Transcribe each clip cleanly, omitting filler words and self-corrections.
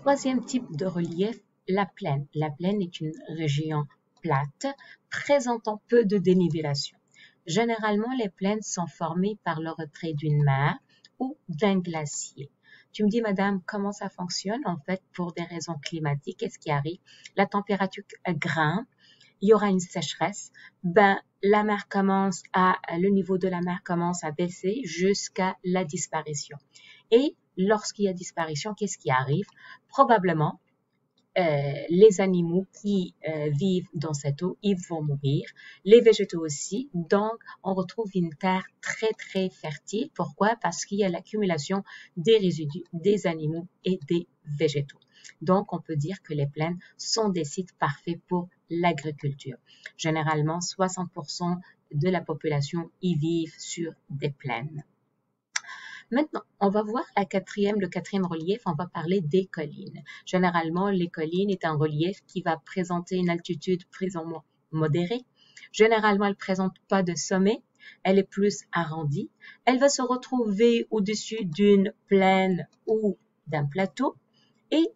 Troisième type de relief, la plaine. La plaine est une région plate présentant peu de dénivellation. Généralement, les plaines sont formées par le retrait d'une mer ou d'un glacier. Tu me dis, madame, comment ça fonctionne? En fait, pour des raisons climatiques, qu'est-ce qui arrive? La température grimpe, il y aura une sécheresse, le niveau de la mer commence à baisser jusqu'à la disparition. Et lorsqu'il y a disparition, qu'est-ce qui arrive? Probablement, les animaux qui vivent dans cette eau, ils vont mourir. Les végétaux aussi. Donc, on retrouve une terre très, très fertile. Pourquoi? Parce qu'il y a l'accumulation des résidus des animaux et des végétaux. Donc, on peut dire que les plaines sont des sites parfaits pour l'agriculture. Généralement, 60% de la population y vivent sur des plaines. Maintenant, on va voir le quatrième relief, on va parler des collines. Généralement, les collines est un relief qui va présenter une altitude plus ou moins modérée. Généralement, elle ne présente pas de sommet, elle est plus arrondie. Elle va se retrouver au-dessus d'une plaine ou d'un plateau et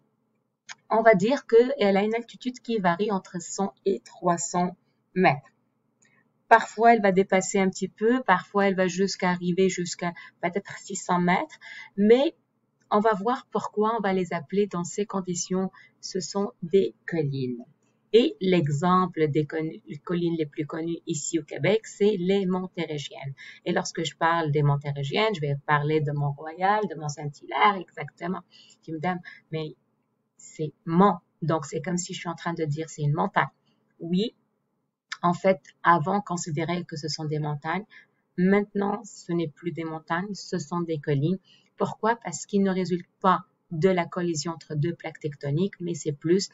on va dire qu'elle a une altitude qui varie entre 100 et 300 mètres. Parfois, elle va dépasser un petit peu, parfois, elle va arriver jusqu'à peut-être 600 mètres, mais on va voir pourquoi on va les appeler dans ces conditions. Ce sont des collines. Et l'exemple des collines les plus connues ici au Québec, c'est les Montérégiennes. Et lorsque je parle des Montérégiennes, je vais parler de Mont-Royal, de Mont-Saint-Hilaire, exactement. Je me dis, mais c'est Mont, donc c'est comme si je suis en train de dire c'est une montagne. Oui. En fait, avant, on considérait que ce sont des montagnes. Maintenant, ce n'est plus des montagnes, ce sont des collines. Pourquoi? Parce qu'ils ne résultent pas de la collision entre deux plaques tectoniques, mais c'est plus,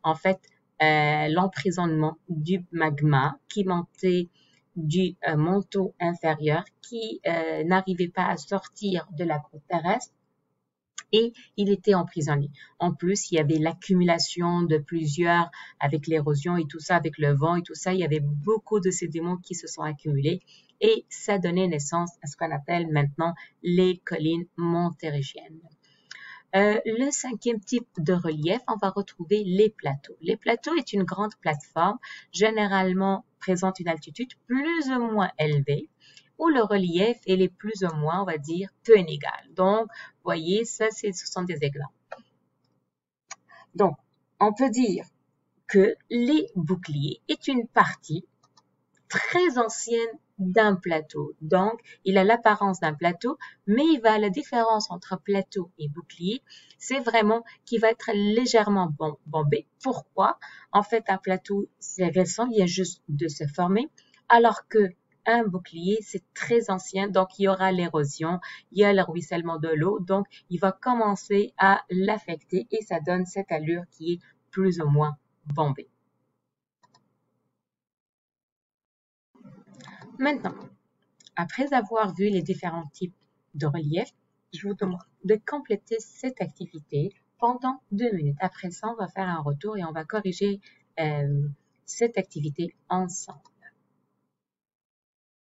en fait, l'emprisonnement du magma qui montait du manteau inférieur, qui n'arrivait pas à sortir de la croûte terrestre. Et il était emprisonné. En plus, il y avait l'accumulation de plusieurs, avec l'érosion et tout ça, avec le vent et tout ça, il y avait beaucoup de sédiments qui se sont accumulés et ça donnait naissance à ce qu'on appelle maintenant les collines montérégiennes. Le cinquième type de relief, on va retrouver les plateaux. Les plateaux est une grande plateforme, généralement présente une altitude plus ou moins élevée, où le relief est plus ou moins, on va dire, peu inégal. Donc, vous voyez, ce sont des exemples. Donc, on peut dire que les boucliers est une partie très ancienne d'un plateau. Donc, il a l'apparence d'un plateau, mais la différence entre plateau et bouclier, c'est vraiment qu'il va être légèrement bombé. Pourquoi? En fait, un plateau, c'est récent, il vient juste de se former, alors que un bouclier, c'est très ancien, donc il y aura l'érosion, il y a le ruissellement de l'eau, donc il va commencer à l'affecter et ça donne cette allure qui est plus ou moins bombée. Maintenant, après avoir vu les différents types de relief, je vous demande de compléter cette activité pendant 2 minutes. Après ça, on va faire un retour et on va corriger cette activité ensemble.